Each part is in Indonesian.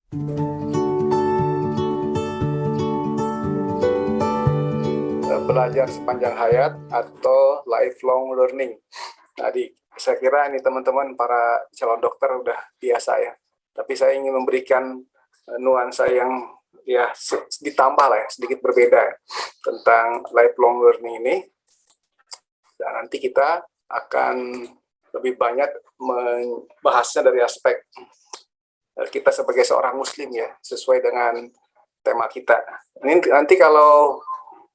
Belajar sepanjang hayat atau lifelong learning. Tadi saya kira ini teman-teman para calon dokter udah biasa ya. Tapi saya ingin memberikan nuansa yang ya ditambah lah ya, sedikit berbeda ya, tentang lifelong learning ini. Dan nanti kita akan lebih banyak membahasnya dari aspek kita sebagai seorang muslim ya, sesuai dengan tema kita. Ini nanti kalau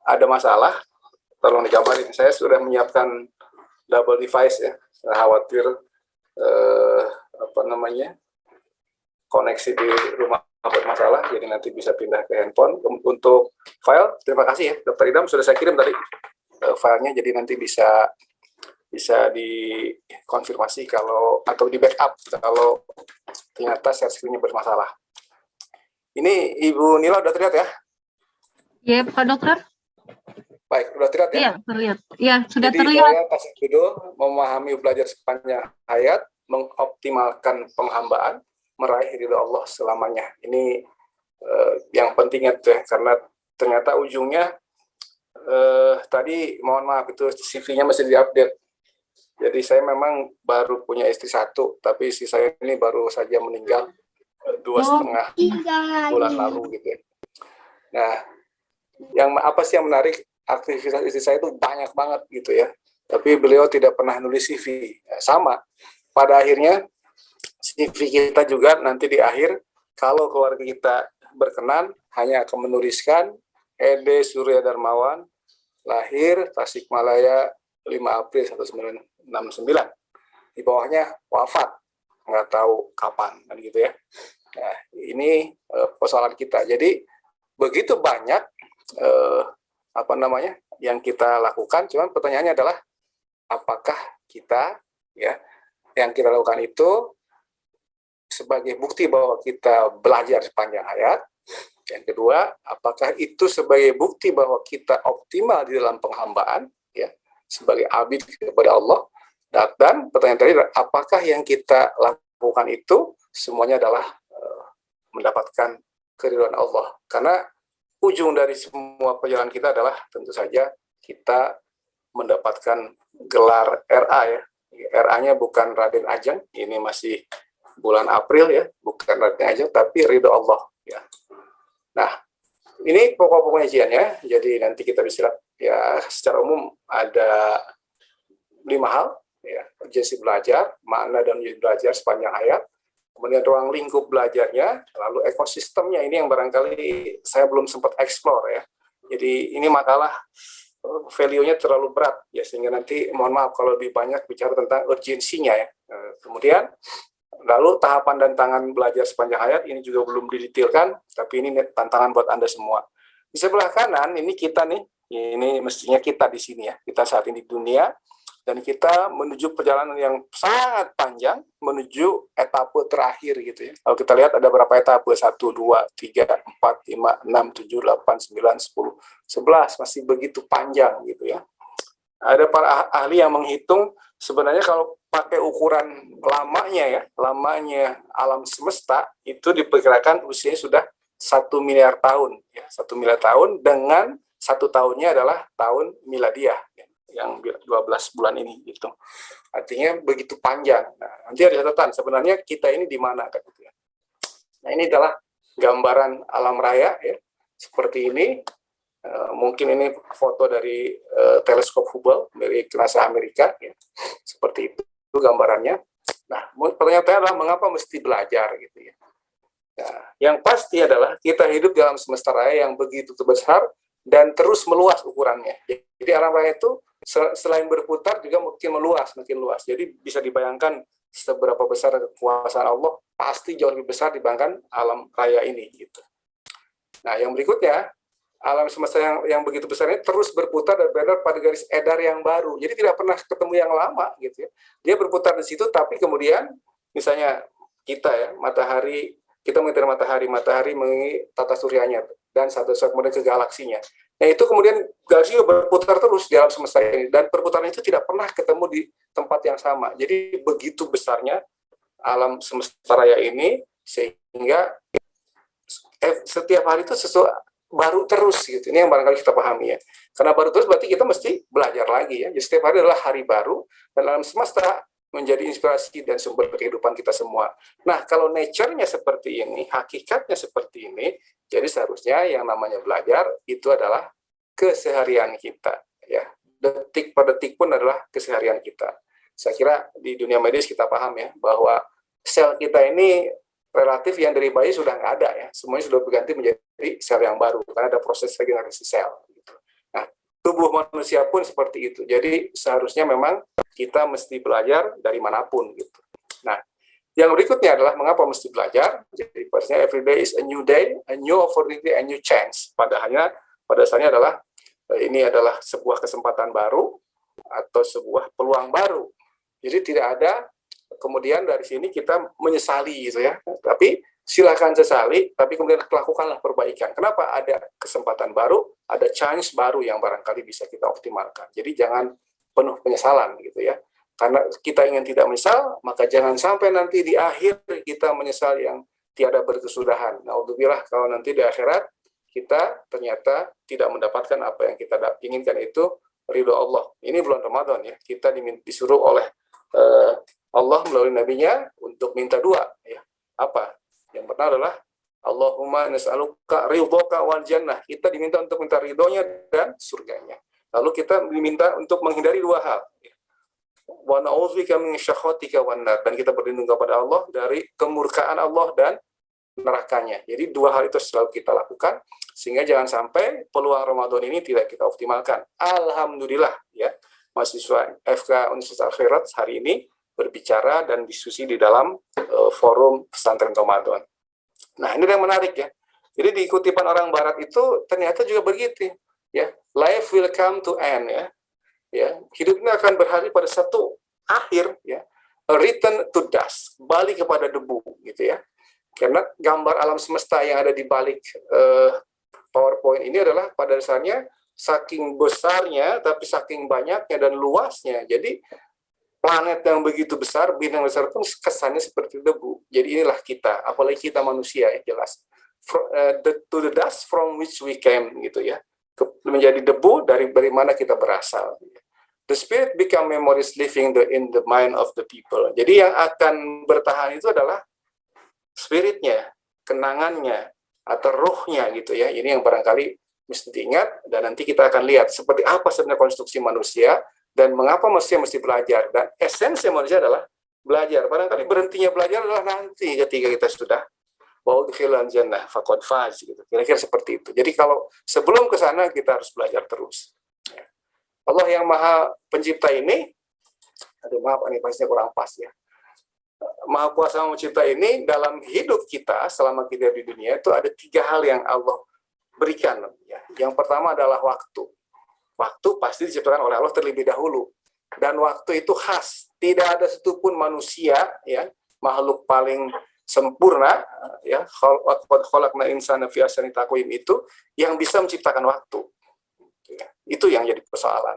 ada masalah, tolong digambarin. Saya sudah menyiapkan double device ya. Saya khawatir koneksi di rumah bermasalah, jadi nanti bisa pindah ke handphone. Untuk file, terima kasih ya, Dr. Idam sudah saya kirim tadi filenya, jadi nanti bisa dikonfirmasi atau di backup kalau ternyata share screen-nya bermasalah. Ini Ibu Nila udah terlihat ya? Iya, Pak Dokter. Baik, sudah terlihat ya? Iya, terlihat. Iya, sudah jadi terlihat. Jadi saya kasih judul, memahami belajar sepanjang hayat, mengoptimalkan penghambaan, meraih ridho Allah selamanya. Ini yang pentingnya tuh ya, karena ternyata ujungnya tadi mohon maaf itu CV-nya masih diupdate. Jadi saya memang baru punya istri satu, tapi istri saya ini baru saja meninggal 2,5 bulan lalu gitu ya. Nah, apa sih yang menarik? Aktivitas istri saya itu banyak banget gitu ya. Tapi beliau tidak pernah nulis CV. Sama. Pada akhirnya CV kita juga nanti di akhir, kalau keluarga kita berkenan, hanya akan menuliskan Ede Surya Darmawan, lahir Tasikmalaya 5 April 1969. Di bawahnya wafat, nggak tahu kapan, kan gitu ya. Nah, ini persoalan kita. Jadi begitu banyak yang kita lakukan, cuman pertanyaannya adalah apakah kita ya yang kita lakukan itu sebagai bukti bahwa kita belajar sepanjang hayat. Yang kedua, apakah itu sebagai bukti bahwa kita optimal di dalam penghambaan ya sebagai abid kepada Allah. Dan pertanyaan tadi, apakah yang kita lakukan itu semuanya adalah mendapatkan keridhaan Allah. Karena ujung dari semua perjalanan kita adalah tentu saja kita mendapatkan gelar RA ya. RA-nya bukan Raden Ajeng, ini masih bulan April ya, bukan Raden Ajeng, tapi ridho Allah ya. Nah, ini pokok-pokoknya ujiannya. Jadi nanti kita bisa ya secara umum ada 5 hal ya, urgensi belajar, makna dan urgensi belajar sepanjang hayat. Kemudian ruang lingkup belajarnya, lalu ekosistemnya, ini yang barangkali saya belum sempat explore ya. Jadi ini makalah value-nya terlalu berat ya, sehingga nanti mohon maaf kalau lebih banyak bicara tentang urgensinya ya. Kemudian lalu tahapan dan tantangan belajar sepanjang hayat, ini juga belum didetailkan, tapi ini tantangan buat Anda semua. Di sebelah kanan ini kita nih, ini mestinya kita di sini ya, kita saat ini di dunia. Dan kita menuju perjalanan yang sangat panjang, menuju etape terakhir gitu ya. Kalau kita lihat ada berapa etape, 1, 2, 3, 4, 5, 6, 7, 8, 9, 10, 11, masih begitu panjang gitu ya. Ada para ahli yang menghitung, sebenarnya kalau pakai ukuran lamanya alam semesta, itu diperkirakan usianya sudah 1 miliar tahun. Ya, 1 miliar tahun dengan 1 tahunnya adalah tahun miladiah. Ya, yang 12 bulan ini gitu. Artinya begitu panjang. Nah, nanti ada catatan sebenarnya kita ini di mana kan gitu ya. Nah, ini adalah gambaran alam raya ya. Seperti ini. Mungkin ini foto dari teleskop Hubble dari NASA Amerika ya. Seperti itu gambarannya. Nah, pertanyaannya adalah mengapa mesti belajar gitu ya. Nah, yang pasti adalah kita hidup dalam semesta raya yang begitu besar dan terus meluas ukurannya. Jadi alam raya itu selain berputar juga makin luas. Jadi bisa dibayangkan seberapa besar kekuasaan Allah, pasti jauh lebih besar dibandingkan alam raya ini gitu. Nah, yang berikutnya, alam semesta yang begitu besar ini terus berputar dan berada pada garis edar yang baru. Jadi tidak pernah ketemu yang lama gitu ya. Dia berputar di situ, tapi kemudian misalnya kita ya, kita mengintai matahari mengelilingi tata suryanya dan satu saat kemudian ke galaksinya. Nah, itu kemudian galaksi berputar terus di alam semesta ini, dan perputaran itu tidak pernah ketemu di tempat yang sama. Jadi begitu besarnya alam semesta raya ini, sehingga setiap hari itu sesuatu baru terus gitu. Ini yang barangkali kita pahami ya. Karena baru terus berarti kita mesti belajar lagi ya. Jadi setiap hari adalah hari baru dan alam semesta menjadi inspirasi dan sumber kehidupan kita semua. Nah, kalau nature-nya seperti ini, hakikatnya seperti ini, jadi seharusnya yang namanya belajar itu adalah keseharian kita ya. Detik per detik pun adalah keseharian kita. Saya kira di dunia medis kita paham ya bahwa sel kita ini relatif yang dari bayi sudah nggak ada ya, semuanya sudah berganti menjadi sel yang baru karena ada proses regenerasi sel. Gitu. Nah, tubuh manusia pun seperti itu. Jadi seharusnya memang kita mesti belajar dari manapun gitu. Nah, yang berikutnya adalah mengapa mesti belajar. Jadi pastinya every day is a new day, a new opportunity, a new chance. Pada dasarnya adalah ini adalah sebuah kesempatan baru atau sebuah peluang baru. Jadi tidak ada kemudian dari sini kita menyesali gitu ya. Tapi silakan sesali, tapi kemudian lakukanlah perbaikan. Kenapa? Ada kesempatan baru, ada chance baru yang barangkali bisa kita optimalkan. Jadi jangan penuh penyesalan gitu ya. Karena kita ingin tidak menyesal, maka jangan sampai nanti di akhir kita menyesal yang tiada berkesudahan. Naudzubillah kalau nanti di akhirat kita ternyata tidak mendapatkan apa yang kita inginkan, itu ridho Allah. Ini bulan Ramadan ya, kita disuruh oleh Allah melalui nabinya untuk minta dua ya. Apa? Yang pertama adalah Allahumma nas'aluka ridhoka wal jannah. Kita diminta untuk minta ridhonya dan surganya. Lalu kita diminta untuk menghindari dua hal. Wa na'udzubika min syakhatika wan nar, dan kita berlindung kepada Allah dari kemurkaan Allah dan nerakanya. Jadi dua hal itu selalu kita lakukan sehingga jangan sampai peluang Ramadan ini tidak kita optimalkan. Alhamdulillah ya. Mahasiswa FK Universitas Al-Khairat hari ini berbicara dan diskusi di dalam forum pesantren Ramadan. Nah, ini yang menarik ya. Jadi di kutipan orang barat itu ternyata juga begitu ya. Life will come to end ya. Ya, hidupnya akan berakhir pada satu akhir ya. A return to dust, balik kepada debu gitu ya. Karena gambar alam semesta yang ada di balik PowerPoint ini adalah pada dasarnya saking besarnya, tapi saking banyaknya dan luasnya. Jadi planet yang begitu besar, bintang besar pun kesannya seperti debu. Jadi inilah kita, apalagi kita manusia ya jelas. To the dust from which we came gitu ya. Menjadi debu dari mana kita berasal. The spirit become memories living in the mind of the people. Jadi yang akan bertahan itu adalah spiritnya, kenangannya, atau ruhnya gitu ya. Ini yang barangkali mesti diingat, dan nanti kita akan lihat seperti apa sebenarnya konstruksi manusia dan mengapa manusia mesti belajar. Dan esensi manusia adalah belajar. Barangkali berhentinya belajar adalah nanti ketika kita sudah wa'udkhilal jannah faqad faz gitu. Kira-kira seperti itu. Jadi kalau sebelum ke sana kita harus belajar terus. Allah yang Maha Pencipta ini, aduh maaf ini pastinya kurang pas ya. Maha Kuasa Mencipta ini dalam hidup kita selama kita di dunia itu ada 3 hal yang Allah berikan ya. Yang pertama adalah waktu. Waktu pasti diciptakan oleh Allah terlebih dahulu, dan waktu itu khas. Tidak ada satupun manusia ya, makhluk paling sempurna ya, khalaqna insana fi ahsani taqwim, itu yang bisa menciptakan waktu. Ya, itu yang jadi persoalan.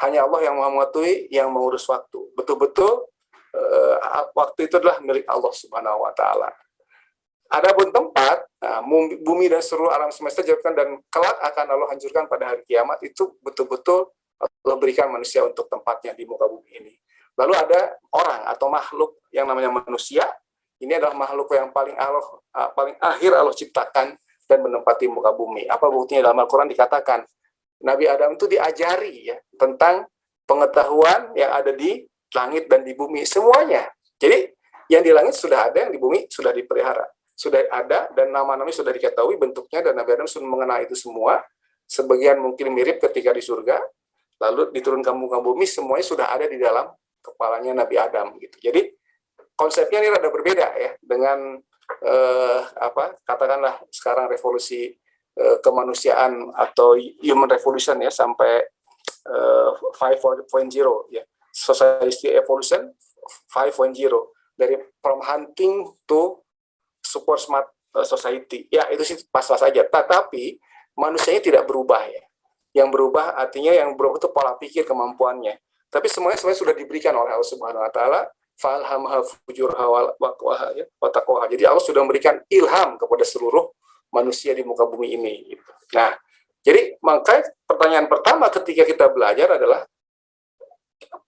Hanya Allah yang Maha mengetahui, yang mengurus waktu. Betul-betul waktu itu adalah milik Allah Subhanahu wa taala. Adapun tempat, bumi dan seluruh alam semesta jadikan dan kelak akan Allah hancurkan pada hari kiamat, itu betul-betul Allah berikan manusia untuk tempatnya di muka bumi ini. Lalu ada orang atau makhluk yang namanya manusia. Ini adalah makhluk yang paling akhir Allah ciptakan dan menempati muka bumi. Apa buktinya? Dalam Al-Quran dikatakan Nabi Adam itu diajari ya tentang pengetahuan yang ada di langit dan di bumi semuanya. Jadi yang di langit sudah ada, yang di bumi sudah dipelihara, sudah ada, dan nama-namanya sudah diketahui bentuknya, dan Nabi Adam sudah mengenal itu semua. Sebagian mungkin mirip ketika di surga, lalu diturunkan muka bumi, semuanya sudah ada di dalam kepalanya Nabi Adam gitu. Jadi konsepnya ini rada berbeda ya dengan katakanlah sekarang revolusi kemanusiaan atau human revolution ya, sampai 5.0 ya, society evolution 5.0, dari from hunting to super smart society ya, itu sih pas-pas saja. Tetapi manusianya tidak berubah ya. Yang berubah artinya yang berubah itu pola pikir, kemampuannya. Tapi semuanya sudah diberikan oleh Allah Subhanahu wa taala, falhamha fujurha wa taqwaha. Jadi Allah sudah memberikan ilham kepada seluruh manusia di muka bumi ini. Gitu. Nah, jadi makanya pertanyaan pertama ketika kita belajar adalah,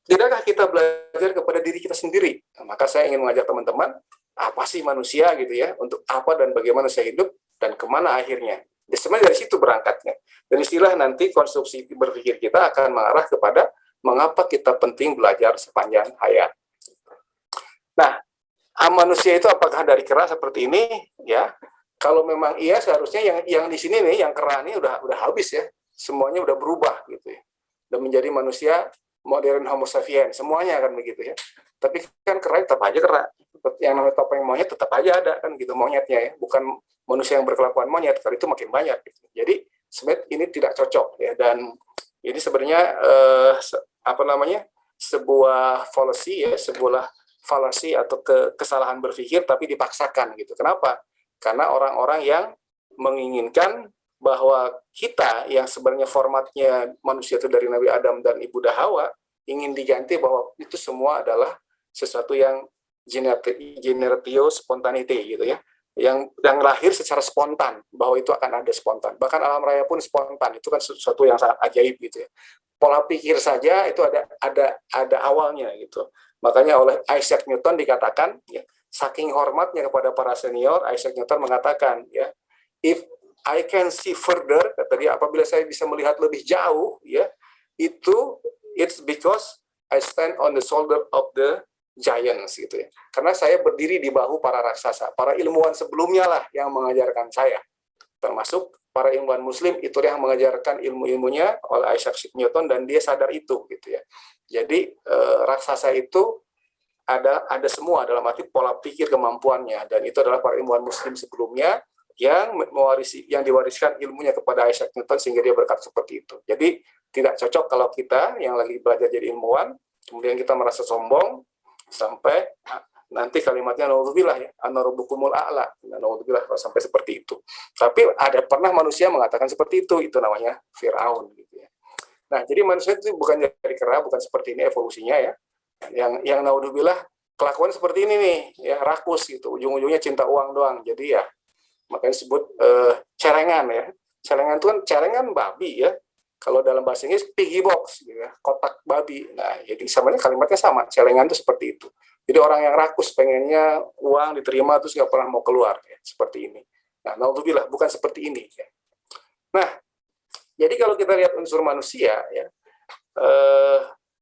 tidakkah kita belajar kepada diri kita sendiri? Nah, maka saya ingin mengajak teman-teman, apa sih manusia gitu ya, untuk apa dan bagaimana saya hidup, dan kemana akhirnya. Ya, sebenarnya dari situ berangkatnya. Dan istilah nanti konstruksi berpikir kita akan mengarah kepada mengapa kita penting belajar sepanjang hayat. Nah, manusia itu apakah dari kera seperti ini? Ya, kalau memang iya, seharusnya yang di sini nih, yang kera ini udah habis ya, semuanya udah berubah gitu ya, dan menjadi manusia modern Homo sapiens, semuanya akan begitu ya. Tapi kan kera tetap aja kera, yang namanya topeng monyet tetap aja ada kan gitu monyetnya ya, bukan manusia yang berkelakuan monyet, kalau itu makin banyak. Gitu. Jadi sebenarnya ini tidak cocok ya, dan ini sebenarnya sebuah fallacy ya, sebuah falasi atau kesalahan berpikir tapi dipaksakan gitu. Kenapa? Karena orang-orang yang menginginkan bahwa kita yang sebenarnya formatnya manusia itu dari Nabi Adam dan Ibu Hawa ingin diganti bahwa itu semua adalah sesuatu yang generatio spontaneity gitu ya. Yang lahir secara spontan, bahwa itu akan ada spontan. Bahkan alam raya pun spontan, itu kan sesuatu yang sangat ajaib gitu ya. Pola pikir saja itu ada awalnya gitu. Makanya oleh Isaac Newton dikatakan, ya, saking hormatnya kepada para senior, Isaac Newton mengatakan, ya, if I can see further, kata dia, apabila saya bisa melihat lebih jauh, ya, it's because I stand on the shoulder of the giants, gitu ya. Karena saya berdiri di bahu para raksasa, para ilmuwan sebelumnya lah yang mengajarkan saya, termasuk para ilmuwan Muslim itu yang mengajarkan ilmu-ilmunya oleh Isaac Newton, dan dia sadar itu, gitu ya. Jadi raksasa itu ada semua dalam arti pola pikir kemampuannya, dan itu adalah para ilmuwan Muslim sebelumnya yang diwariskan ilmunya kepada Isaac Newton sehingga dia berkata seperti itu. Jadi tidak cocok kalau kita yang lagi belajar jadi ilmuwan kemudian kita merasa sombong sampai nanti kalimatnya naudzubillah ya, anarubukumul a'la, naudzubillah sampai seperti itu. Tapi ada pernah manusia mengatakan seperti itu namanya Firaun gitu ya. Nah, jadi manusia itu bukan dari kera, bukan seperti ini evolusinya ya. Yang naudzubillah kelakuan seperti ini nih, ya rakus gitu, ujung-ujungnya cinta uang doang. Jadi ya makanya disebut celengan ya. Celengan itu kan celengan babi ya. Kalau dalam bahasa Inggris piggy box gitu ya, kotak babi. Nah, jadi samanya kalimatnya sama, celengan itu seperti itu. Jadi orang yang rakus pengennya uang diterima terus nggak pernah mau keluar ya, seperti ini. Nah, naudzubillah bukan seperti ini ya. Nah, jadi kalau kita lihat unsur manusia ya,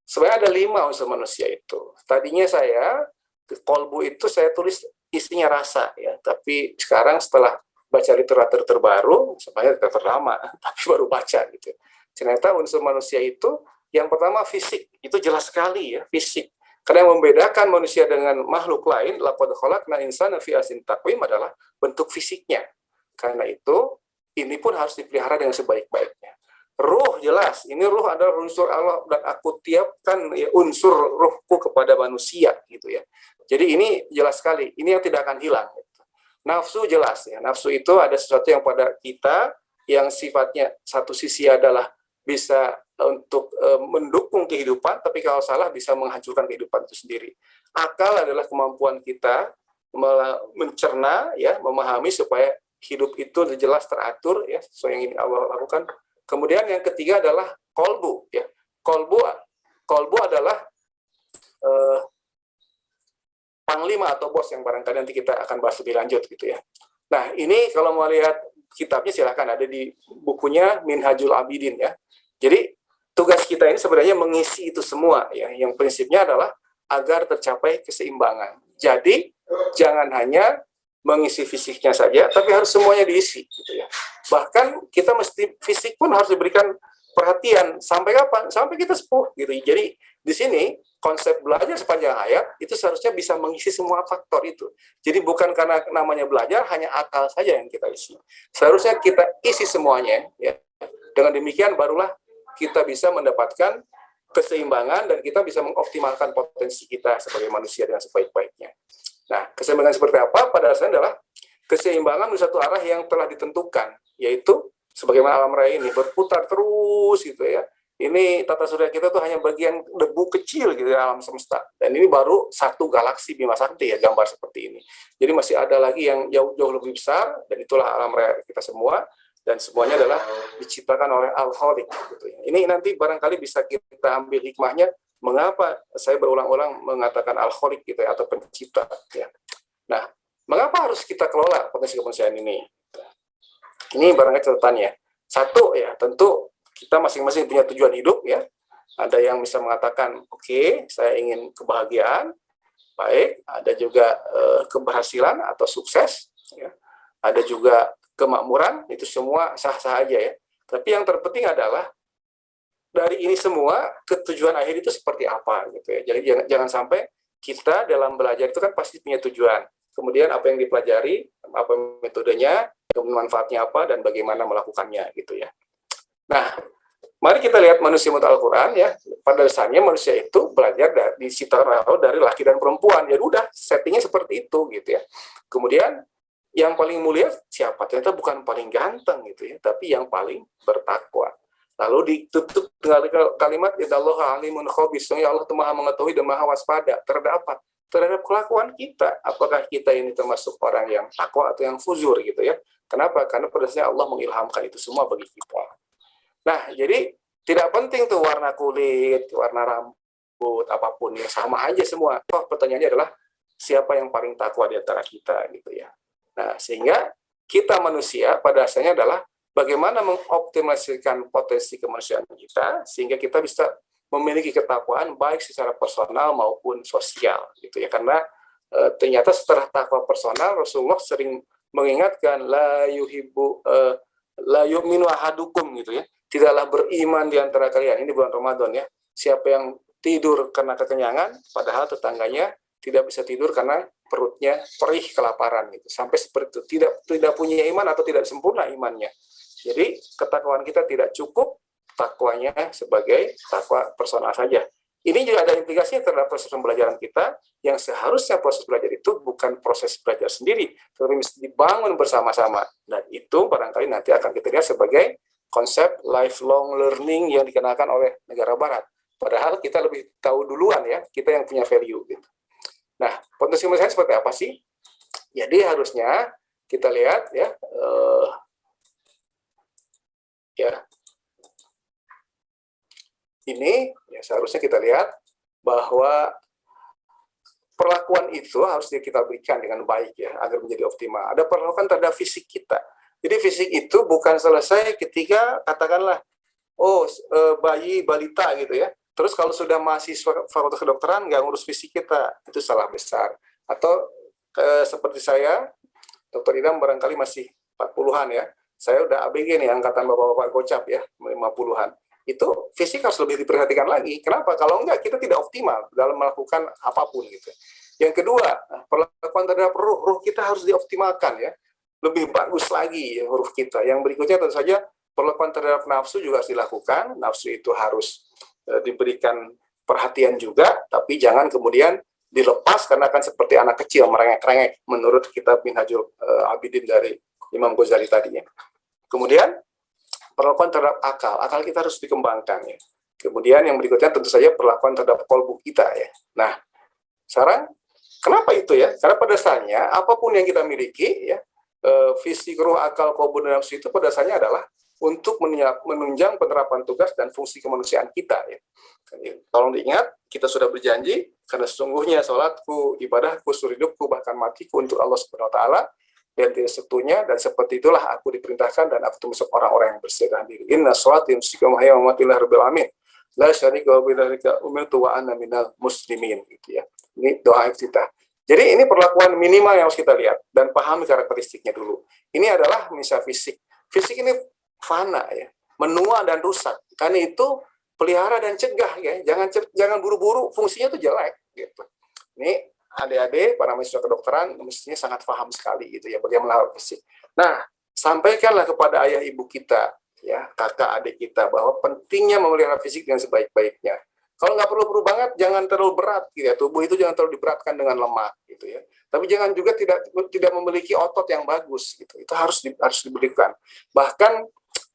sebenarnya ada 5 unsur manusia itu. Tadinya saya kolbu itu saya tulis isinya rasa ya, tapi sekarang setelah baca literatur terbaru, sebenarnya literatur lama, tapi baru baca gitu. Ternyata unsur manusia itu yang pertama fisik, itu jelas sekali ya, fisik. Karena yang membedakan manusia dengan makhluk lain, laqad khalaqnal insana fi ahsani taqwim adalah bentuk fisiknya. Karena itu ini pun harus dipelihara dengan sebaik-baiknya. Ruh jelas, ini ruh adalah unsur Allah dan aku tiapkan ya, unsur ruhku kepada manusia gitu ya. Jadi ini jelas sekali, ini yang tidak akan hilang. Gitu. Nafsu jelas ya, nafsu itu ada sesuatu yang pada kita yang sifatnya satu sisi adalah bisa untuk mendukung kehidupan, tapi kalau salah bisa menghancurkan kehidupan itu sendiri. Akal adalah kemampuan kita mencerna, ya, memahami supaya hidup itu jelas teratur, ya, sesuai yang ini Allah lakukan. Kemudian yang ketiga adalah kolbu, ya. Kolbu adalah panglima atau bos yang barangkali nanti kita akan bahas lebih lanjut, gitu ya. Nah, ini kalau mau lihat kitabnya silahkan ada di bukunya Minhajul Abidin, ya. Jadi tugas kita ini sebenarnya mengisi itu semua ya. Yang prinsipnya adalah agar tercapai keseimbangan. Jadi jangan hanya mengisi fisiknya saja, tapi harus semuanya diisi gitu ya. Bahkan kita mesti fisik pun harus diberikan perhatian sampai kapan? Sampai kita sepuh gitu. Jadi di sini konsep belajar sepanjang hayat itu seharusnya bisa mengisi semua faktor itu. Jadi bukan karena namanya belajar hanya akal saja yang kita isi. Seharusnya kita isi semuanya ya. Dengan demikian barulah kita bisa mendapatkan keseimbangan dan kita bisa mengoptimalkan potensi kita sebagai manusia dengan sebaik-baiknya. Nah, keseimbangan seperti apa? Pada dasarnya adalah keseimbangan di satu arah yang telah ditentukan, yaitu sebagaimana alam raya ini berputar terus gitu ya. ini tata surya kita tuh hanya bagian debu kecil gitu di alam semesta. Dan ini baru satu galaksi Bima Sakti ya, gambar seperti ini. Jadi masih ada lagi yang jauh-jauh lebih besar, dan itulah alam raya kita semua. Dan semuanya adalah diciptakan oleh Al-Khaliq gitu ya. Ini nanti barangkali bisa kita ambil hikmahnya, mengapa saya berulang-ulang mengatakan Al-Khaliq gitu ya, atau pencipta ya. Nah, mengapa harus kita kelola potensi kemanusiaan ini? Ini barangkali catatannya. Satu ya, tentu kita masing-masing punya tujuan hidup ya. Ada yang bisa mengatakan, oke, saya ingin kebahagiaan, baik. Ada juga keberhasilan atau sukses, ya. Ada juga kemakmuran, itu semua sah-sah aja ya. Tapi yang terpenting adalah dari ini semua ketujuan akhir itu seperti apa gitu ya. Jadi jangan sampai kita dalam belajar itu kan pasti punya tujuan. Kemudian apa yang dipelajari, apa metodenya, manfaatnya apa, dan bagaimana melakukannya gitu ya. Nah, mari kita lihat manusia menurut Al-Quran ya. Pada dasarnya manusia itu belajar dari laki dan perempuan. Ya udah, settingnya seperti itu gitu ya. Kemudian yang paling mulia siapa? Ternyata bukan paling ganteng gitu ya, tapi yang paling bertakwa. Lalu ditutup dengan kalimat Innallaha alimun khabir, ya Allah itu Maha mengetahui dan Maha waspada terhadap apa? Terhadap kelakuan kita. Apakah kita ini termasuk orang yang takwa atau yang fujur gitu ya? Kenapa? Karena pada dasarnya Allah mengilhamkan itu semua bagi kita. Nah, jadi tidak penting tuh warna kulit, warna rambut, apapun ya, sama aja semua. Oh, pertanyaannya adalah siapa yang paling takwa di antara kita gitu ya. Nah, sehingga kita manusia pada dasarnya adalah bagaimana mengoptimalisasikan potensi kemanusiaan kita sehingga kita bisa memiliki ketakwaan baik secara personal maupun sosial gitu ya. Karena ternyata setelah takwa personal Rasulullah sering mengingatkan la yu'minu ahadukum gitu ya. Tidaklah beriman di antara kalian. Ini bulan Ramadan ya. Siapa yang tidur karena kekenyangan padahal tetangganya tidak bisa tidur karena perutnya perih kelaparan gitu. Sampai seperti itu, tidak punya iman atau tidak sempurna imannya. Jadi ketakwaan kita tidak cukup, takwanya sebagai takwa personal saja. Ini juga ada implikasinya terhadap proses pembelajaran kita, yang seharusnya proses belajar itu bukan proses belajar sendiri, tetapi mesti dibangun bersama-sama. Dan itu barangkali nanti akan kita lihat sebagai konsep lifelong learning yang dikenakan oleh negara Barat. Padahal kita lebih tahu duluan ya, kita yang punya value gitu. Nah, potensi kemanusiaan seperti apa sih? Jadi harusnya kita lihat ya, ini ya seharusnya kita lihat bahwa perlakuan itu harus kita berikan dengan baik ya agar menjadi optimal. Ada perlakuan terhadap fisik kita. Jadi fisik itu bukan selesai ketika katakanlah bayi balita gitu ya. Terus kalau sudah mahasiswa fakultas kedokteran nggak ngurus fisik kita, itu salah besar. Atau seperti saya, Dr. Idam barangkali masih 40-an ya. Saya udah ABG nih, angkatan bapak-bapak gocap ya, 50-an. Itu fisik harus lebih diperhatikan lagi. Kenapa? Kalau enggak, kita tidak optimal dalam melakukan apapun gitu. Yang kedua, perlakuan terhadap ruh kita harus dioptimalkan ya. Lebih bagus lagi ya, ruh kita. Yang berikutnya tentu saja, perlakuan terhadap nafsu juga harus dilakukan. Nafsu itu harus diberikan perhatian juga, tapi jangan kemudian dilepas karena akan seperti anak kecil merengek-rengek menurut kitab Minhajul Abidin dari Imam Ghazali tadinya. Kemudian perlakuan terhadap akal kita harus dikembangkan ya. Kemudian yang berikutnya tentu saja perlakuan terhadap kolbu kita ya. Nah, sekarang kenapa itu ya? Karena pada dasarnya apapun yang kita miliki ya, fisik, ruh, akal, kolbu, dan nafsu itu pada dasarnya adalah untuk menunjang penerapan tugas dan fungsi kemanusiaan kita ya. Tolong diingat, kita sudah berjanji karena sesungguhnya sholatku, ibadahku, seluruh hidupku, bahkan matiku untuk Allah Subhanahu wa taala, dan tidak setunya, dan seperti itulah aku diperintahkan dan aku termasuk orang-orang yang berserah diri. Inna sholati nusuki wa mahyaya wa mamati lillahi rabbil alamin. La syarika lahu bidzalika umirtu wa ana minal muslimin gitu ya. Ini doa kita. Jadi ini perlakuan minimal yang harus kita lihat dan pahami karakteristiknya dulu. Ini adalah misalnya fisik. Fisik ini fana ya, menua dan rusak. Karena itu pelihara dan cegah ya. Jangan buru-buru, fungsinya itu jelek gitu. Ini adik-adik para mahasiswa kedokteran mestinya sangat paham sekali gitu ya bagaimana fisik. Nah, sampaikanlah kepada ayah ibu kita ya, kakak adik kita bahwa pentingnya memelihara fisik dengan sebaik-baiknya. Kalau nggak perlu banget, jangan terlalu berat gitu ya. Tubuh itu jangan terlalu diberatkan dengan lemak gitu ya. Tapi jangan juga tidak memiliki otot yang bagus gitu. Itu harus diberikan. Bahkan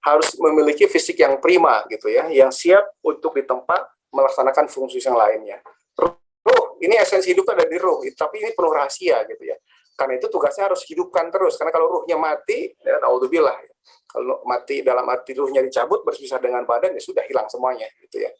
harus memiliki fisik yang prima gitu ya, yang siap untuk ditempa melaksanakan fungsi yang lainnya. Ruh, ini esensi hidup ada di ruh, tapi ini penuh rahasia gitu ya. Karena itu tugasnya harus hidupkan terus. Karena kalau ruhnya mati, ya naudzubillah. Kalau mati dalam arti ruhnya dicabut berpisah dengan badan, ya sudah hilang semuanya gitu ya.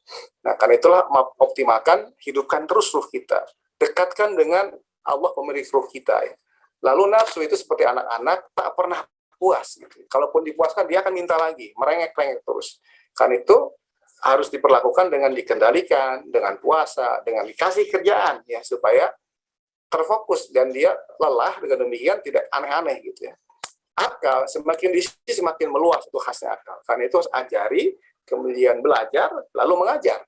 Nah, karena itulah optimalkan, hidupkan terus ruh kita. Dekatkan dengan Allah pemilik ruh kita ya. Lalu nafsu itu seperti anak-anak tak pernah puas gitu. Kalaupun dipuaskan dia akan minta lagi, merengek-rengek terus. Karena itu harus diperlakukan dengan dikendalikan, dengan puasa, dengan dikasih kerjaan ya supaya terfokus dan dia lelah, dengan demikian tidak aneh-aneh gitu ya. Akal semakin diisi semakin meluas, itu khasnya akal. Karena itu harus ajari, kemudian belajar, lalu mengajar.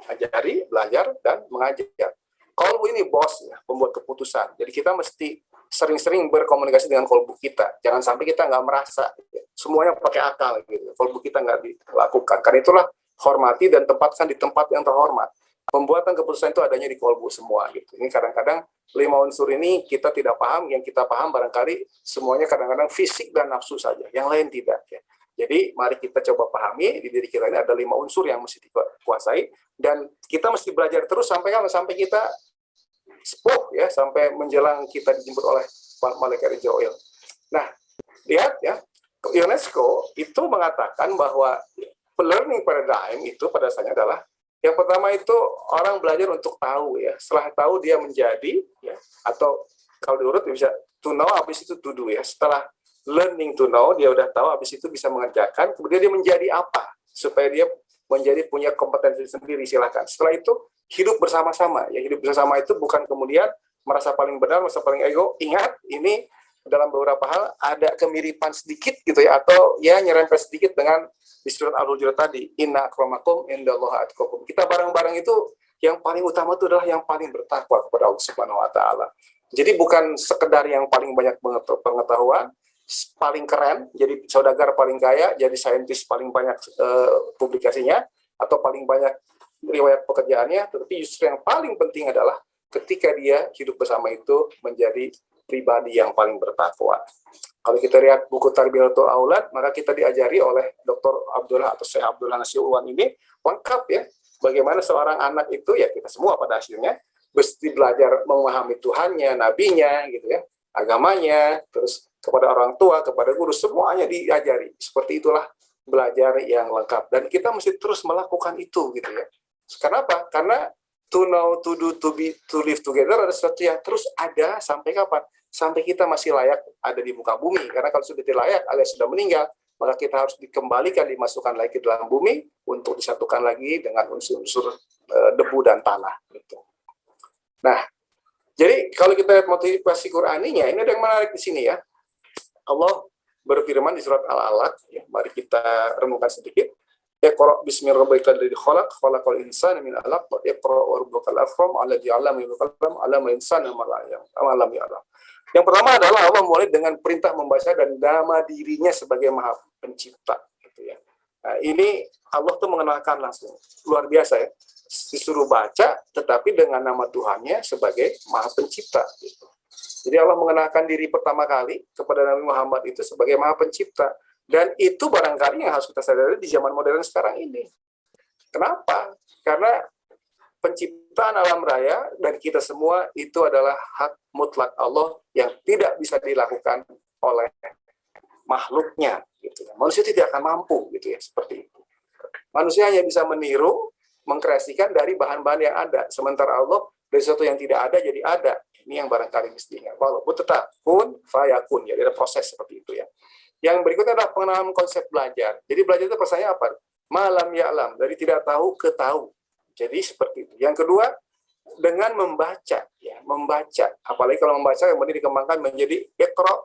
Ajari, belajar, dan mengajar. Kolbu ini bos, ya, pembuat keputusan. Jadi kita mesti sering-sering berkomunikasi dengan kolbu kita. Jangan sampai kita nggak merasa. Ya. Semuanya pakai akal. Gitu. Kolbu kita nggak dilakukan. Karena itulah hormati dan tempatkan di tempat yang terhormat. Pembuatan keputusan itu adanya di kolbu semua. Gitu. Ini kadang-kadang 5 unsur ini kita tidak paham. Yang kita paham barangkali semuanya kadang-kadang fisik dan nafsu saja. Yang lain tidak. Ya. Jadi mari kita coba pahami di diri kita ini ada 5 unsur yang mesti dikuasai. Dan kita mesti belajar terus sampai kita sepuh ya, sampai menjelang kita dijemput oleh malaikat Israel. Nah, lihat ya, UNESCO itu mengatakan bahwa learning paradigm itu pada dasarnya adalah yang pertama itu orang belajar untuk tahu ya. Setelah tahu dia menjadi ya, atau kalau diurut bisa to know, habis itu to do ya. Setelah learning to know, dia udah tahu, habis itu bisa mengerjakan, kemudian dia menjadi apa supaya dia menjadi punya kompetensi sendiri, silakan. Setelah itu hidup bersama-sama. Ya, hidup bersama itu bukan kemudian merasa paling benar, merasa paling ego. Ingat, ini dalam beberapa hal ada kemiripan sedikit gitu ya, atau ya nyerempet sedikit dengan di surat Al-Hujurat tadi, inna akramakum indallahi atqakum. Kita bareng-bareng itu yang paling utama itu adalah yang paling bertakwa kepada Allah Subhanahu wa taala. Jadi bukan sekedar yang paling banyak pengetahuan, paling keren, jadi saudagar paling kaya, jadi saintis paling banyak publikasinya, atau paling banyak riwayat pekerjaannya, tetapi justru yang paling penting adalah ketika dia hidup bersama itu menjadi pribadi yang paling bertakwa. Kalau kita lihat buku Tarbiyatul Aulad, maka kita diajari oleh Dr. Abdullah atau Syekh Abdullah Nasiruwan ini lengkap ya, bagaimana seorang anak itu ya kita semua pada akhirnya mesti belajar memahami Tuhannya, nabinya gitu ya, agamanya, terus kepada orang tua, kepada guru, semuanya diajari. Seperti itulah belajar yang lengkap. Dan kita mesti terus melakukan itu gitu ya. Kenapa? Karena to know, to do, to be, to live together ada sesuatu yang terus ada sampai kapan? Sampai kita masih layak ada di muka bumi. Karena kalau sudah tidak layak alias sudah meninggal, maka kita harus dikembalikan, dimasukkan lagi ke dalam bumi untuk disatukan lagi dengan unsur-unsur debu dan tanah. Gitu. Nah, jadi kalau kita lihat motivasi Qur'aninya, ini ada yang menarik di sini ya. Allah berfirman di surat Al-Alaq, ya, mari kita renungkan sedikit. Iqra bismi rabbikal ladzi khalaq, khalaqal insana min 'alaq, iqra wa rabbukal akram alladzi 'allama bil qalam 'allamal insana ma lam ya'lam. Yang pertama adalah Allah mulai dengan perintah membaca dan nama dirinya sebagai Maha Pencipta, gitu ya. Nah, ini Allah tuh mengenalkan langsung, luar biasa ya. Disuruh baca, tetapi dengan nama Tuhannya sebagai Maha Pencipta, gitu. Jadi Allah mengenalkan diri pertama kali kepada Nabi Muhammad itu sebagai Maha Pencipta. Dan itu barangkali yang harus kita sadari di zaman modern sekarang ini. Kenapa? Karena penciptaan alam raya dan kita semua itu adalah hak mutlak Allah yang tidak bisa dilakukan oleh makhluknya. Gitu. Manusia tidak akan mampu, gitu ya, seperti itu. Manusia hanya bisa meniru, mengkreasikan dari bahan-bahan yang ada. Sementara Allah dari sesuatu yang tidak ada jadi ada. Ini yang barangkali mestinya. Walaupun tetap kun fayakun, ya, ada proses seperti itu ya. Yang berikutnya adalah pengenalan konsep belajar. Jadi belajar itu pesannya apa? Malam ya'lam, dari tidak tahu ke tahu. Jadi seperti itu. Yang kedua, dengan membaca, ya, membaca. Apalagi kalau membaca kemudian dikembangkan menjadi iqra,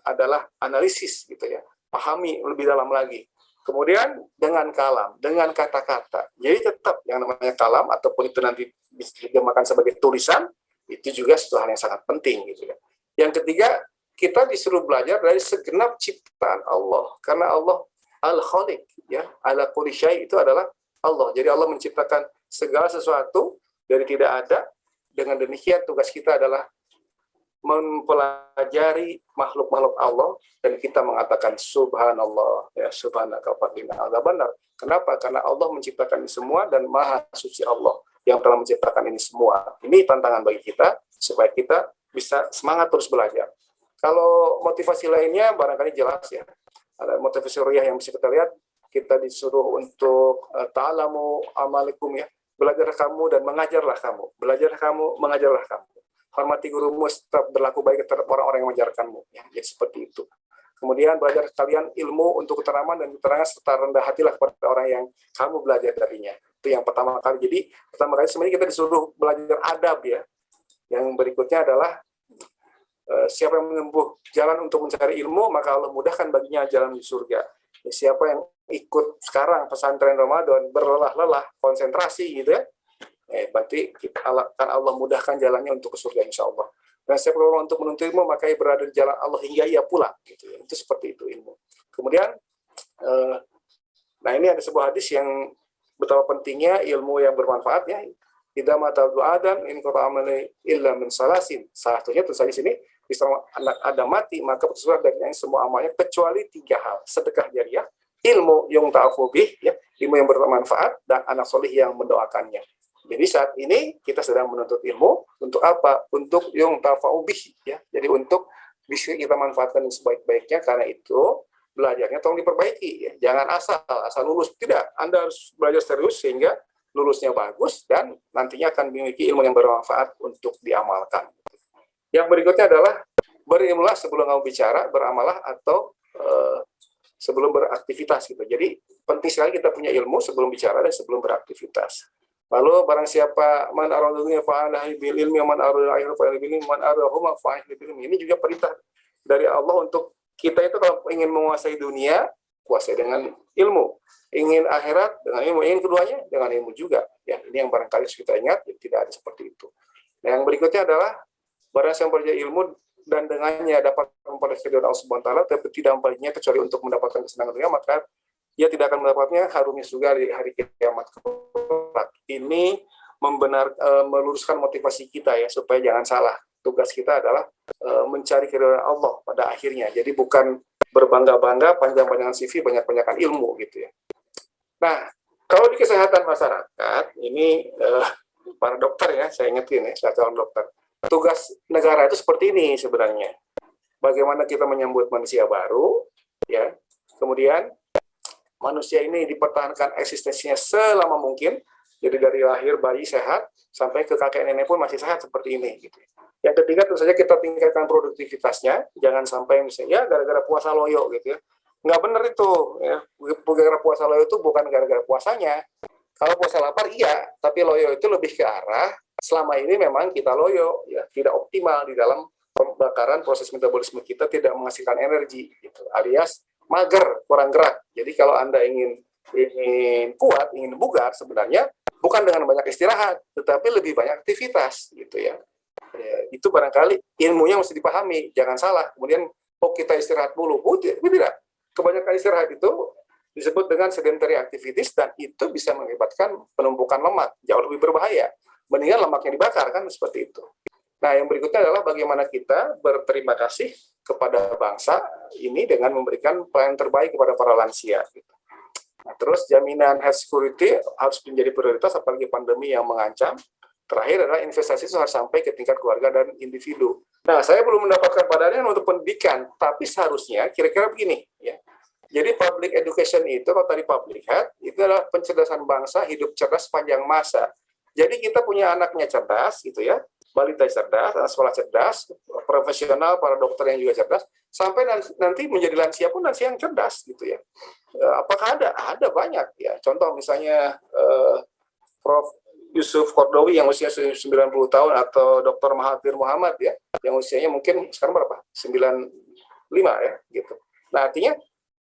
adalah analisis gitu ya. Pahami lebih dalam lagi. Kemudian dengan kalam, dengan kata-kata. Jadi tetap yang namanya kalam ataupun itu nanti bisa dikembangkan sebagai tulisan, itu juga suatu hal yang sangat penting gitu ya. Yang ketiga, kita disuruh belajar dari segenap ciptaan Allah, karena Allah Al-Khaliq, ya, ala kulli syai' itu adalah Allah. Jadi Allah menciptakan segala sesuatu dari tidak ada. Dengan demikian tugas kita adalah mempelajari makhluk-makhluk Allah dan kita mengatakan subhanallah, ya subhanaka faqina azab benar. Kenapa? Karena Allah menciptakan ini semua dan maha suci Allah yang telah menciptakan ini semua. Ini tantangan bagi kita supaya kita bisa semangat terus belajar. Kalau motivasi lainnya barangkali jelas ya. Ada motivasi ruhiyah yang bisa kita lihat, kita disuruh untuk ta'alamu amalikum ya. Belajarlah kamu dan mengajarlah kamu. Belajarlah kamu, mengajarlah kamu. Hormati gurumu, tetap berlaku baik terhadap orang-orang yang mengajarkanmu. Ya, jadi seperti itu. Kemudian belajar kalian ilmu untuk keteraman dan keterangan serta rendah hatilah kepada orang yang kamu belajar darinya. Itu yang pertama kali. Jadi pertama kali sebenarnya kita disuruh belajar adab ya. Yang berikutnya adalah siapa yang menempuh jalan untuk mencari ilmu, maka Allah mudahkan baginya jalan di surga. Siapa yang ikut sekarang pesantren Ramadan berlelah-lelah konsentrasi gitu ya, berarti akan Allah mudahkan jalannya untuk ke surga insya Allah. Dan siapa orang untuk menuntut ilmu maka ia berada di jalan Allah hingga ia pulang gitu ya. Itu seperti itu ilmu. Kemudian nah ini ada sebuah hadis yang betapa pentingnya ilmu yang bermanfaat ya. Idza mata Adam in qata amali illa min salasin. Satunya tentu saja sini anak Adam mati maka putus dari semua amalnya kecuali 3 hal: sedekah jariah, ilmu yang ta'afu bih ya, ilmu yang bermanfaat, dan anak soleh yang mendoakannya. Jadi saat ini kita sedang menuntut ilmu untuk apa? Untuk yang ta'afu bih ya. Jadi untuk bisa kita manfaatkan sebaik-baiknya, karena itu belajarnya tolong diperbaiki ya. Jangan asal lulus, tidak. Anda harus belajar serius sehingga lulusnya bagus dan nantinya akan memiliki ilmu yang bermanfaat untuk diamalkan. Yang berikutnya adalah berilmulah sebelum kamu bicara, beramalah atau sebelum beraktivitas gitu. Jadi penting sekali kita punya ilmu sebelum bicara dan sebelum beraktivitas. Lalu barang siapa man aradhunya fa'alahi bil ilmi man arada akhir fa'alahi bil ilmi man aradahuma fa'alahi bil ilmi. Ini juga perintah dari Allah untuk kita itu kalau ingin menguasai dunia, kuasai dengan ilmu. Ingin akhirat dengan ilmu, ingin keduanya dengan ilmu juga. Ya, ini yang barangkali kita ingat, tidak ada seperti itu. Nah, yang berikutnya adalah barang yang belajar ilmu dan dengannya dapat memperoleh keridhaan Allah Subhanahu wa taala, tapi tidak memperolehnya kecuali untuk mendapatkan kesenangan dunia, maka ia tidak akan mendapatnya harumnya surga di hari kiamat kelak. Ini meluruskan motivasi kita ya, supaya jangan salah. Tugas kita adalah mencari keridhaan Allah pada akhirnya. Jadi bukan berbangga-bangga, panjang-panjangan CV, banyak-banyakan ilmu gitu ya. Nah, kalau di kesehatan masyarakat, ini para dokter ya, saya ingetin ya, calon dokter. Tugas negara itu seperti ini sebenarnya. Bagaimana kita menyambut manusia baru, ya. Kemudian manusia ini dipertahankan eksistensinya selama mungkin. Jadi dari lahir bayi sehat sampai ke kakek nenek pun masih sehat seperti ini. Gitu. Yang ketiga tentu saja kita tingkatkan produktivitasnya. Jangan sampai misalnya gara-gara puasa loyo gitu ya. Nggak benar itu. Ya. Gara-gara puasa loyo itu bukan gara-gara puasanya. Kalau puasa lapar iya, tapi loyo itu lebih ke arah selama ini memang kita loyo, ya tidak optimal di dalam pembakaran, proses metabolisme kita tidak menghasilkan energi, gitu. Alias mager, kurang gerak. Jadi kalau Anda ingin kuat, ingin bugar, sebenarnya bukan dengan banyak istirahat, tetapi lebih banyak aktivitas, gitu ya. Itu barangkali ilmunya mesti dipahami, jangan salah. Kemudian, kita istirahat dulu, tidak. Kebanyakan istirahat itu disebut dengan sedentary activities dan itu bisa mengakibatkan penumpukan lemak, jauh lebih berbahaya. Mendingan lemaknya dibakar, kan seperti itu. Nah, yang berikutnya adalah bagaimana kita berterima kasih kepada bangsa ini dengan memberikan pelayanan terbaik kepada para lansia. Nah, terus jaminan health security harus menjadi prioritas, apalagi pandemi yang mengancam. Terakhir adalah investasi itu harus sampai ke tingkat keluarga dan individu. Nah, saya belum mendapatkan padanan untuk pendidikan, tapi seharusnya kira-kira begini, ya. Jadi public education itu, kalau tadi public health, itu adalah pencerdasan bangsa, hidup cerdas sepanjang masa. Jadi kita punya anaknya cerdas, gitu ya, balita cerdas, anak sekolah cerdas, profesional, para dokter yang juga cerdas, sampai nanti menjadi lansia pun lansia yang cerdas, gitu ya. Apakah ada? Ada banyak, ya. Contoh misalnya Prof. Yusuf Kordowi yang usia 90 tahun, atau Dr. Mahathir Muhammad ya, yang usianya mungkin sekarang berapa? 95 ya, gitu. Nah, artinya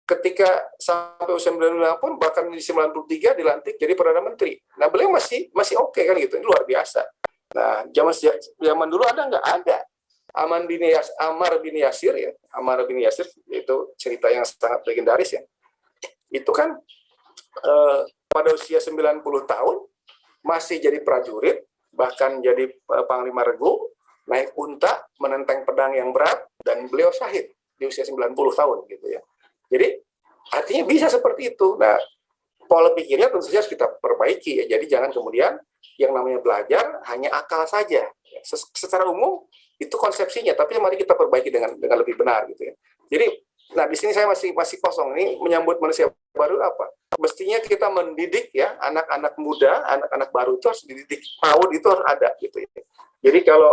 ketika sampai usia 95 pun, bahkan di 93 dilantik jadi Perdana Menteri. Nah, beliau masih oke kan gitu, ini luar biasa. Nah, zaman dulu ada nggak? Ada. Ammar bin Yasir ya, Ammar bin Yasir itu cerita yang sangat legendaris ya. Itu kan pada usia 90 tahun masih jadi prajurit, bahkan jadi panglima regu, naik unta, menenteng pedang yang berat, dan beliau syahid di usia 90 tahun gitu ya. Jadi artinya bisa seperti itu. Nah, pola pikirnya tentu saja harus kita perbaiki ya. Jadi jangan kemudian yang namanya belajar hanya akal saja. Secara umum itu konsepsinya, tapi mari kita perbaiki dengan lebih benar gitu ya. Jadi, nah di sini saya masih kosong nih menyambut manusia baru apa? Mestinya kita mendidik ya anak-anak muda, anak-anak baru itu harus dididik. PAUD itu harus ada gitu ya. Jadi kalau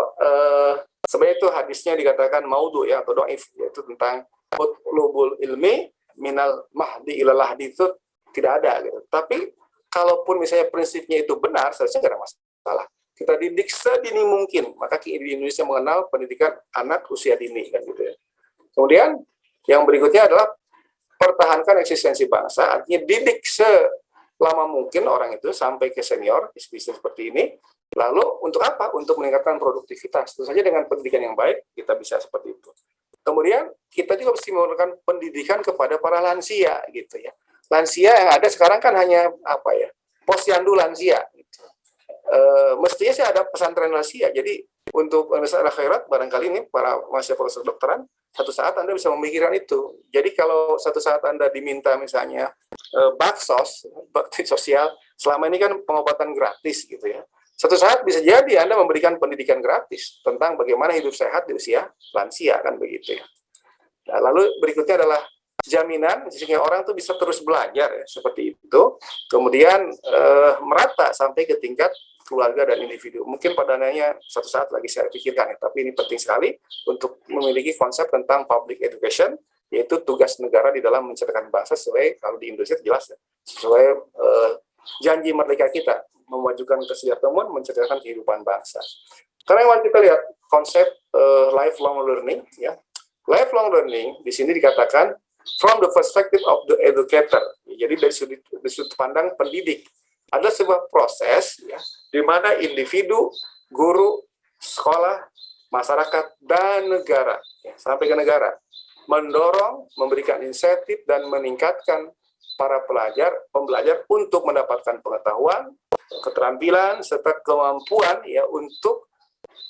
sebenarnya itu hadisnya dikatakan maudhu ya atau dhaif, yaitu tentang utlubul ilmi minal mahdi ilal lahdi, itu tidak ada gitu. Tapi kalaupun misalnya prinsipnya itu benar, seharusnya tidak ada masalah. Kita didik sedini mungkin, maka di Indonesia mengenal pendidikan anak usia dini kan gitu ya. Kemudian yang berikutnya adalah pertahankan eksistensi bangsa, artinya didik selama mungkin orang itu sampai ke senior, bisnis seperti ini. Lalu untuk apa? Untuk meningkatkan produktivitas. Tentu saja dengan pendidikan yang baik kita bisa seperti itu. Kemudian kita juga mesti memberikan pendidikan kepada para lansia gitu ya. Lansia yang ada sekarang kan hanya apa ya? Posyandu lansia gitu. Mestinya sih ada pesantren lansia. Jadi untuk masalah akhirat barangkali ini para mahasiswa kedokteran satu saat Anda bisa memikirkan itu. Jadi kalau satu saat Anda diminta misalnya baksos, bakti sosial, selama ini kan pengobatan gratis gitu ya. Satu saat bisa jadi Anda memberikan pendidikan gratis tentang bagaimana hidup sehat di usia lansia kan begitu ya. Nah, lalu berikutnya adalah jaminan sehingga orang tuh bisa terus belajar ya, seperti itu. Kemudian merata sampai ke tingkat keluarga dan individu. Mungkin padananya satu saat lagi saya pikirkan ya, tapi ini penting sekali untuk memiliki konsep tentang public education, yaitu tugas negara di dalam mencerdaskan bangsa sesuai, kalau di Indonesia jelas ya, sesuai janji merdeka kita, memajukan kesejahteraan, mencerdaskan kehidupan bangsa. Karena yang kita lihat konsep lifelong learning ya. Lifelong learning di sini dikatakan from the perspective of the educator. Jadi dari sudut pandang pendidik, ada sebuah proses ya, di mana individu, guru, sekolah, masyarakat, dan negara, ya, sampai ke negara, mendorong, memberikan insentif, dan meningkatkan para pembelajar untuk mendapatkan pengetahuan, keterampilan, serta kemampuan ya untuk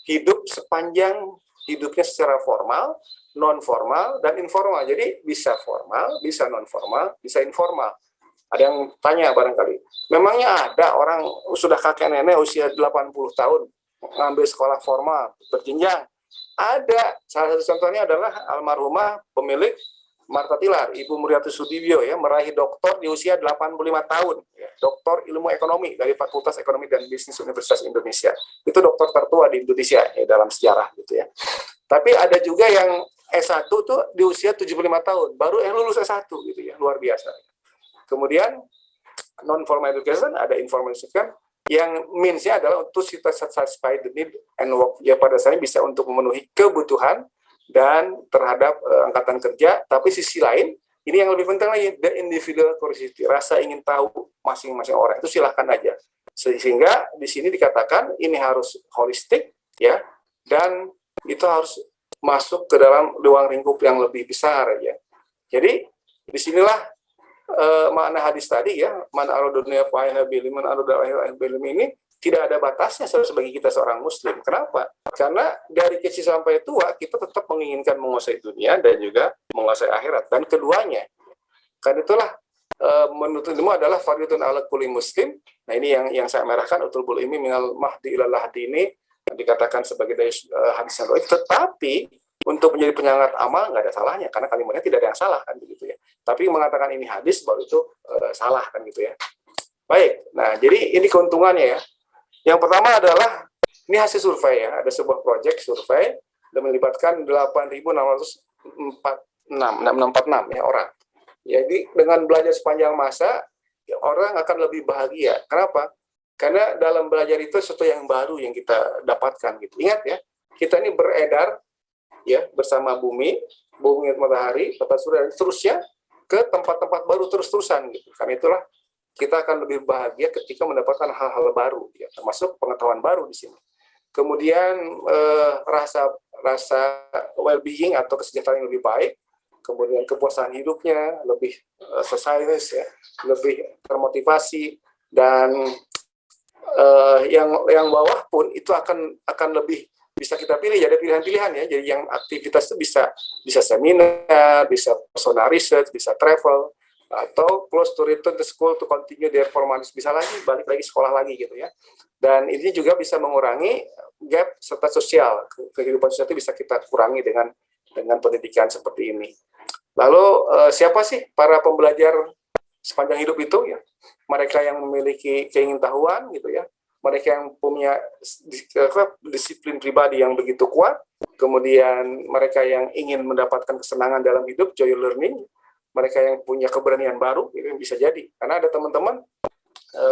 hidup sepanjang hidupnya secara formal, non formal, dan informal. Jadi bisa formal, bisa non formal, bisa informal. Ada yang tanya barangkali, memangnya ada orang sudah kakek nenek usia 80 tahun ngambil sekolah formal berjenjang? Ada. Salah satu contohnya adalah almarhumah pemilik Marta Tilar, Ibu Muriati Sudibyo ya, meraih doktor di usia 85 tahun, ya, doktor ilmu ekonomi dari Fakultas Ekonomi dan Bisnis Universitas Indonesia. Itu dokter tertua di Indonesia ya, dalam sejarah gitu ya. Tapi ada juga yang S1 tuh di usia 75 tahun, baru lulus S1 gitu ya, luar biasa. Kemudian non-formal education, ada informal education, yang means-nya adalah untuk kita satisfy the need and work, ya pada dasarnya bisa untuk memenuhi kebutuhan dan terhadap angkatan kerja, tapi sisi lain, ini yang lebih penting lagi, the individual curiosity, rasa ingin tahu masing-masing orang, itu silahkan aja. Sehingga di sini dikatakan ini harus holistik, ya, dan itu harus masuk ke dalam ruang lingkup yang lebih besar, ya. Jadi, disinilah makna hadis tadi, ya, man arodunia fa'ayna bilim, man arodunia bilim ini, tidak ada batasnya sebagai kita seorang muslim. Kenapa? Karena dari kecil sampai tua kita tetap menginginkan menguasai dunia dan juga menguasai akhirat, dan keduanya. Karena itulah menurut ilmu adalah fardhun ala kulli muslim. Nah, ini yang saya merahkan, utlubul ilmi minal mahdi ilal lahdi, ini dikatakan sebagai dari hadis yang baik, tetapi untuk menjadi penyemangat amal nggak ada salahnya, karena kalimatnya tidak ada yang salah kan begitu ya. Tapi mengatakan ini hadis baru itu salah kan gitu ya. Baik, nah jadi ini keuntungannya ya. Yang pertama adalah, ini hasil survei ya, ada sebuah proyek survei dan melibatkan 8.646 ya orang. Jadi dengan belajar sepanjang masa, ya, orang akan lebih bahagia. Kenapa? Karena dalam belajar itu sesuatu yang baru yang kita dapatkan gitu. Ingat ya, kita ini beredar ya bersama bumi matahari, tata surya dan seterusnya ke tempat-tempat baru terus-terusan gitu. Karena itulah kita akan lebih bahagia ketika mendapatkan hal-hal baru, ya, termasuk pengetahuan baru di sini. Kemudian rasa well-being atau kesejahteraan yang lebih baik, kemudian kepuasan hidupnya lebih ya, lebih termotivasi, dan yang bawah pun itu akan lebih bisa kita pilih, ada pilihan-pilihan ya. Jadi yang aktivitas itu bisa seminar, bisa personal research, bisa travel, atau close to return to school to continue their formal, bisa lagi balik lagi sekolah lagi gitu ya. Dan ini juga bisa mengurangi gap serta sosial, kehidupan sosial itu bisa kita kurangi dengan pendidikan seperti ini. Lalu siapa sih para pembelajar sepanjang hidup itu ya? Mereka yang memiliki keingintahuan gitu ya, mereka yang punya disiplin pribadi yang begitu kuat, kemudian mereka yang ingin mendapatkan kesenangan dalam hidup, joy learning, mereka yang punya keberanian baru, itu bisa jadi. Karena ada teman-teman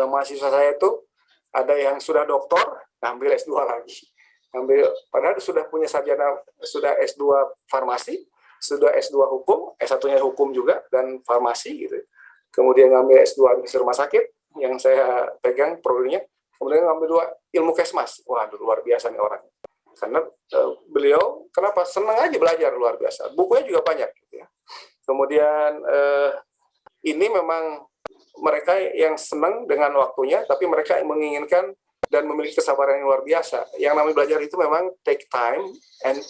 mahasiswa saya itu ada yang sudah doktor, ngambil S2 lagi, padahal sudah punya sarjana, sudah S2 farmasi, sudah S2 hukum, S1-nya hukum juga dan farmasi gitu. Kemudian ngambil S2 di rumah sakit yang saya pegang prodinya, kemudian ngambil 2 ilmu kesmas. Waduh, luar biasa nih orang. Karena beliau kenapa senang aja belajar, luar biasa. Bukunya juga banyak gitu ya. Kemudian ini memang mereka yang senang dengan waktunya, tapi mereka yang menginginkan dan memiliki kesabaran yang luar biasa. Yang namanya belajar itu memang take time and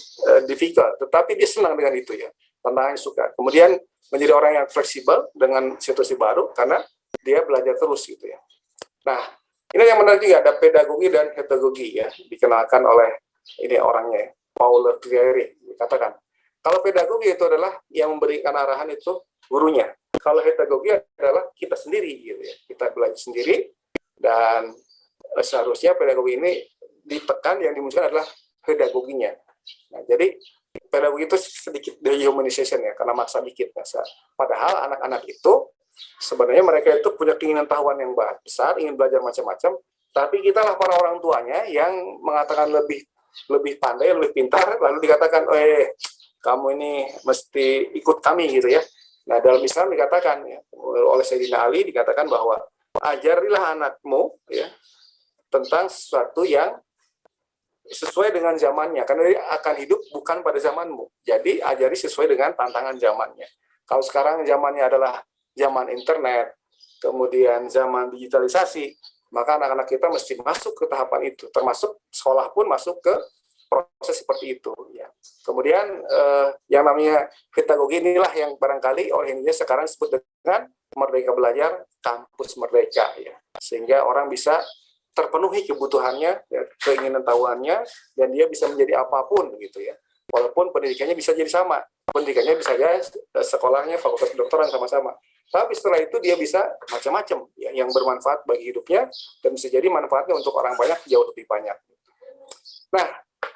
difficult, tetapi dia senang dengan itu ya, tantangannya suka. Kemudian menjadi orang yang fleksibel dengan situasi baru karena dia belajar terus gitu ya. Nah, ini yang menarik juga, ada pedagogi dan pedagogi ya, dikenalkan oleh ini orangnya, Paulo Freire dikatakan. Kalau pedagogi itu adalah yang memberikan arahan itu gurunya. Kalau pedagogi adalah kita sendiri gitu ya. Kita belajar sendiri dan seharusnya pedagogi ini ditekan, yang dimunculkan adalah pedagoginya. Nah, jadi pedagogi itu sedikit dehumanization ya, karena maksa dikit. Padahal anak-anak itu sebenarnya mereka itu punya keinginan tahuan yang besar, ingin belajar macam-macam, tapi kita lah para orang tuanya yang mengatakan lebih pandai, lebih pintar, lalu dikatakan, kamu ini mesti ikut kami gitu ya. Nah, dalam Islam dikatakan ya, oleh Sayyidina Ali dikatakan bahwa ajarilah anakmu ya tentang sesuatu yang sesuai dengan zamannya, karena dia akan hidup bukan pada zamanmu. Jadi ajari sesuai dengan tantangan zamannya. Kalau sekarang zamannya adalah zaman internet, kemudian zaman digitalisasi, maka anak-anak kita mesti masuk ke tahapan itu, termasuk sekolah pun masuk ke proses seperti itu. Ya. Kemudian yang namanya pedagogi inilah yang barangkali oleh Indonesia sekarang disebut dengan Merdeka Belajar, kampus merdeka ya, sehingga orang bisa terpenuhi kebutuhannya, ya, keinginan tahuannya, dan dia bisa menjadi apapun gitu ya. Walaupun pendidikannya bisa jadi sama, pendidikannya bisa jadi sekolahnya fakultas kedokteran sama-sama. Tapi setelah itu dia bisa macam-macam ya, yang bermanfaat bagi hidupnya dan bisa jadi manfaatnya untuk orang banyak jauh lebih banyak. Nah,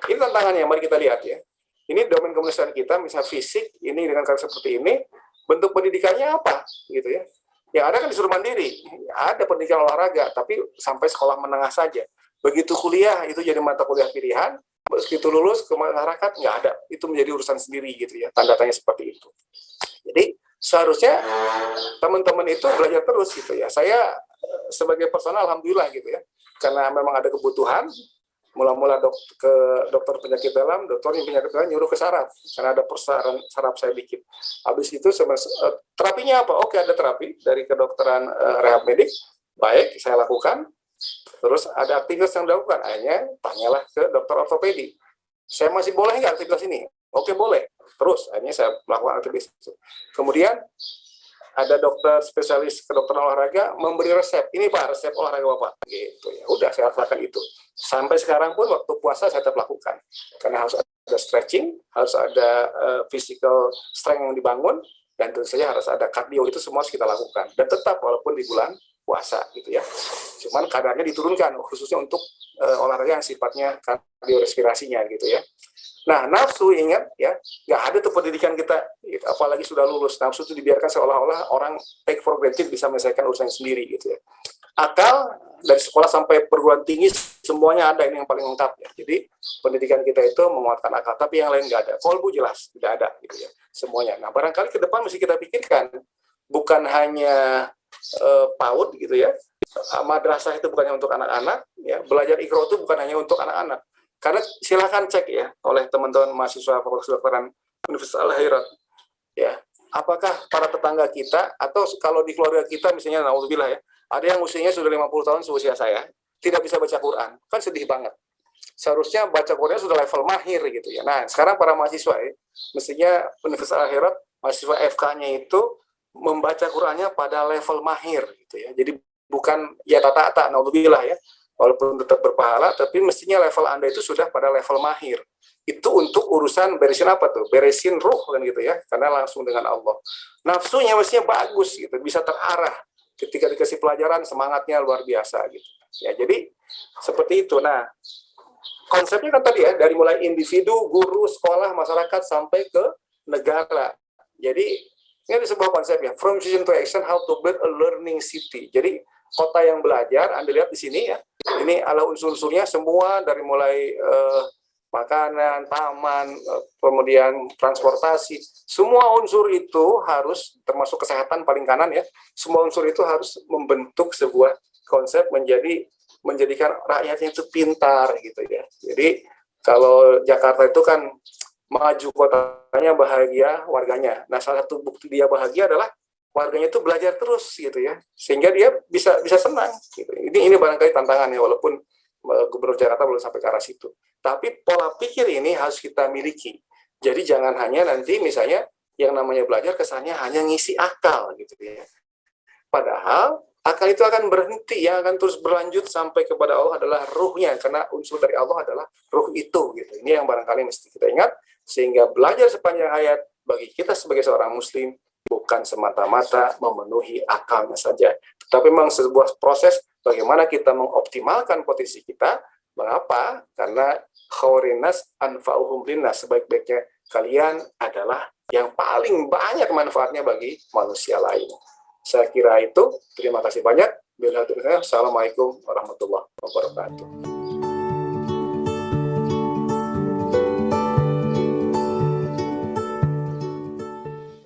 ini tantangannya, mari kita lihat ya. Ini domain komunikasi kita, misalnya fisik, ini dengan karakter seperti ini, bentuk pendidikannya apa gitu ya. Yang ada kan disuruh mandiri, ada pendidikan olahraga, tapi sampai sekolah menengah saja. Begitu kuliah, itu jadi mata kuliah pilihan, begitu lulus ke masyarakat, nggak ada. Itu menjadi urusan sendiri gitu ya, tanda tanya seperti itu. Jadi seharusnya teman-teman itu belajar terus gitu ya. Saya sebagai personal, alhamdulillah gitu ya, karena memang ada kebutuhan, mula-mula ke dokter penyakit dalam, dokternya penyakit dalam nyuruh ke saraf, karena ada persoalan saraf saya dikit. Habis itu terapinya apa? Oke, ada terapi dari kedokteran rehab medik, baik, saya lakukan. Terus ada aktivitas yang dilakukan, akhirnya tanyalah ke dokter ortopedi. Saya masih boleh nggak aktivitas ini? Oke, boleh. Terus akhirnya saya melakukan aktivitas itu. Kemudian ada dokter spesialis kedokteran olahraga memberi resep, ini Pak, resep olahraga Bapak, gitu ya. Udah saya lakukan itu. Sampai sekarang pun waktu puasa saya tetap lakukan, karena harus ada stretching, harus ada physical strength yang dibangun, dan tentu saja harus ada cardio, itu semua harus kita lakukan. Dan tetap walaupun di bulan puasa, gitu ya. Cuman kadarnya diturunkan, khususnya untuk olahraga yang sifatnya kardiorespirasinya, gitu ya. Nah, nafsu, ingat ya, nggak ada tuh pendidikan kita, apalagi sudah lulus, nafsu itu dibiarkan seolah-olah orang take for granted bisa menyelesaikan urusan sendiri gitu ya. Akal dari sekolah sampai perguruan tinggi semuanya ada, ini yang paling lengkap ya. Jadi pendidikan kita itu menguatkan akal, tapi yang lain nggak ada. Kolbu jelas tidak ada gitu ya semuanya. Nah, barangkali ke depan mesti kita pikirkan, bukan hanya PAUD gitu ya. Madrasah itu bukan hanya untuk anak-anak, ya. Belajar Iqra itu bukan hanya untuk anak-anak. Karena silakan cek ya oleh teman-teman mahasiswa Fakultas Kedokteran Universitas Al-Khairat ya, apakah para tetangga kita atau kalau di keluarga kita misalnya, naudzubillah ya, ada yang usianya sudah 50 tahun seusia saya, tidak bisa baca Quran, kan sedih banget. seharusnya baca Quran sudah level mahir gitu ya. Nah, sekarang para mahasiswa ya, mestinya Universitas Akhirat mahasiswa FK-nya itu membaca Qurannya pada level mahir gitu ya. Jadi bukan ya tata-tata, naudzubillah ya, walaupun tetap berpahala, tapi mestinya level Anda itu sudah pada level mahir. Itu untuk urusan beresin apa tuh? Beresin ruh kan gitu ya, karena langsung dengan Allah. Nafsunya mestinya bagus gitu, bisa terarah. Ketika dikasih pelajaran, semangatnya luar biasa gitu. Ya, jadi seperti itu. Nah, konsepnya kan tadi ya, dari mulai individu, guru, sekolah, masyarakat, sampai ke negara. Jadi, ini ada sebuah konsep ya, from vision to action, how to build a learning city. Jadi, kota yang belajar, Anda lihat di sini ya, ini ala unsur-unsurnya semua dari mulai makanan, taman, kemudian transportasi, semua unsur itu harus, termasuk kesehatan paling kanan ya, semua unsur itu harus membentuk sebuah konsep menjadikan rakyatnya itu pintar gitu ya. Jadi kalau Jakarta itu kan maju kotanya, bahagia warganya. Nah, salah satu bukti dia bahagia adalah warganya itu belajar terus gitu ya, sehingga dia bisa senang gitu. Ini barangkali tantangannya, walaupun Gubernur Jakarta belum sampai ke arah situ. Tapi pola pikir ini harus kita miliki. Jadi jangan hanya nanti misalnya yang namanya belajar kesannya hanya ngisi akal gitu ya. Padahal akal itu akan berhenti, yang akan terus berlanjut sampai kepada Allah adalah ruhnya, karena unsur dari Allah adalah ruh itu gitu. Ini yang barangkali mesti kita ingat, sehingga belajar sepanjang hayat bagi kita sebagai seorang muslim bukan semata-mata memenuhi akalnya saja, tetapi memang sebuah proses bagaimana kita mengoptimalkan potensi kita. Mengapa? Karena khawrinas anfa'uhum linnas, sebaik-baiknya kalian adalah yang paling banyak manfaatnya bagi manusia lain. Saya kira itu. Terima kasih banyak. Assalamualaikum warahmatullahi wabarakatuh.